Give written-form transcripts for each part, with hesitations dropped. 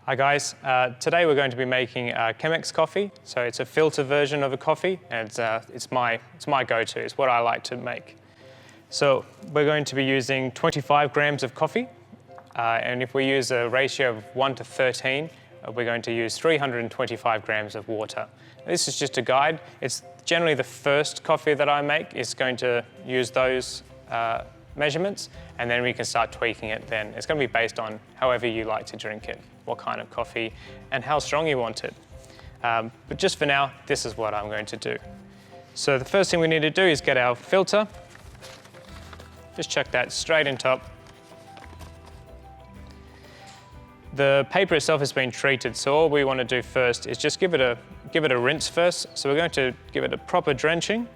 Hi guys, today we're going to be making Chemex coffee. So it's a filter version of a coffee, and it's my go-to. It's what I like to make. So we're going to be using 25 grams of coffee, and if we use a ratio of 1 to 13, we're going to use 325 grams of water. This is just a guide. It's generally the first coffee that I make is going to use those measurements, and then we can start tweaking it then. It's going to be based on however you like to drink it, what kind of coffee, and how strong you want it. But just for now, this is what I'm going to do. So the first thing we need to do is get our filter. Just chuck that straight in top. The paper itself has been treated, so all we want to do first is just give it a rinse first. So we're going to give it a proper drenching.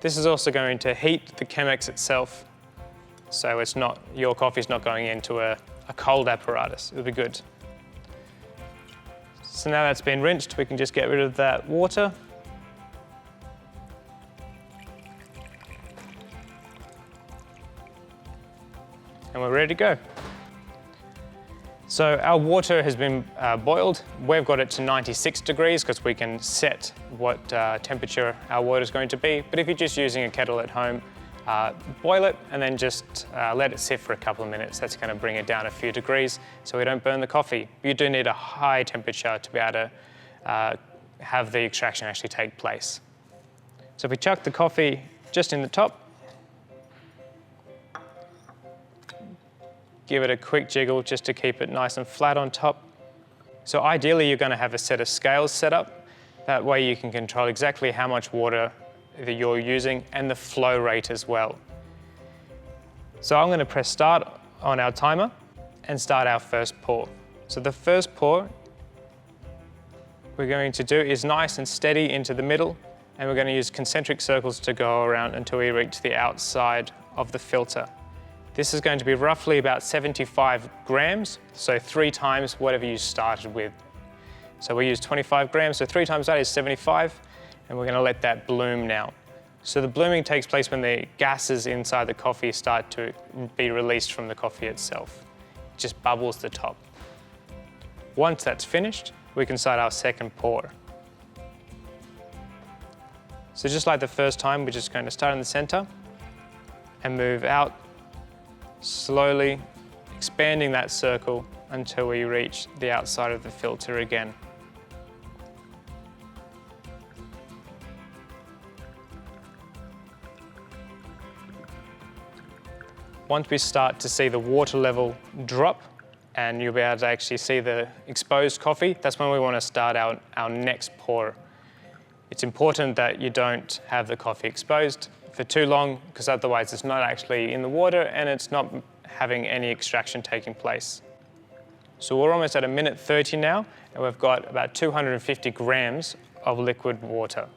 This is also going to heat the Chemex itself, so your coffee's not going into a cold apparatus. It'll be good. So now that's been rinsed, we can just get rid of that water. And we're ready to go. So our water has been boiled. We've got it to 96 degrees because we can set what temperature our water is going to be. But if you're just using a kettle at home, boil it and then just let it sit for a couple of minutes. That's going to bring it down a few degrees so we don't burn the coffee. You do need a high temperature to be able to have the extraction actually take place. So if we chuck the coffee just in the top, give it a quick jiggle just to keep it nice and flat on top. So ideally you're going to have a set of scales set up. That way you can control exactly how much water that you're using and the flow rate as well. So I'm going to press start on our timer and start our first pour. So the first pour we're going to do is nice and steady into the middle, and we're going to use concentric circles to go around until we reach the outside of the filter. This is going to be roughly about 75 grams, so 3 times whatever you started with. So we use 25 grams, so 3 times that is 75, and we're going to let that bloom now. So the blooming takes place when the gases inside the coffee start to be released from the coffee itself. It just bubbles the top. Once that's finished, we can start our second pour. So just like the first time, we're just going to start in the center and move out, slowly expanding that circle until we reach the outside of the filter again. Once we start to see the water level drop and you'll be able to actually see the exposed coffee, that's when we want to start our next pour. It's important that you don't have the coffee exposed for too long, because otherwise it's not actually in the water and it's not having any extraction taking place. So we're almost at 1:30 now, and we've got about 250 grams of liquid water.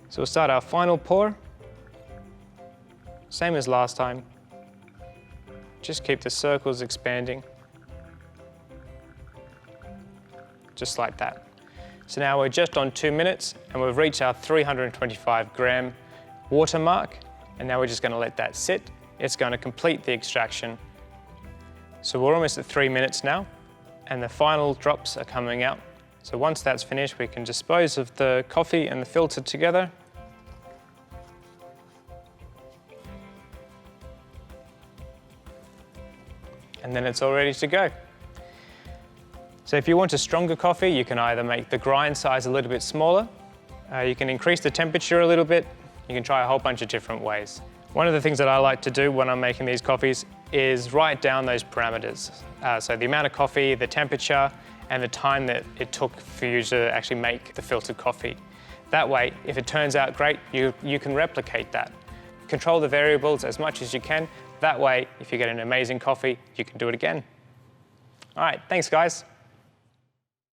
So we'll start our final pour. Same as last time. Just keep the circles expanding. Just like that. So now we're just on 2 minutes and we've reached our 325 gram water mark, and now we're just going to let that sit. It's going to complete the extraction. So we're almost at 3 minutes now, and the final drops are coming out. So once that's finished, we can dispose of the coffee and the filter together. And then it's all ready to go. So if you want a stronger coffee, you can either make the grind size a little bit smaller, you can increase the temperature a little bit, you can try a whole bunch of different ways. One of the things that I like to do when I'm making these coffees is write down those parameters. So the amount of coffee, the temperature, and the time that it took for you to actually make the filtered coffee. That way, if it turns out great, you can replicate that. Control the variables as much as you can. That way, if you get an amazing coffee, you can do it again. All right, thanks guys.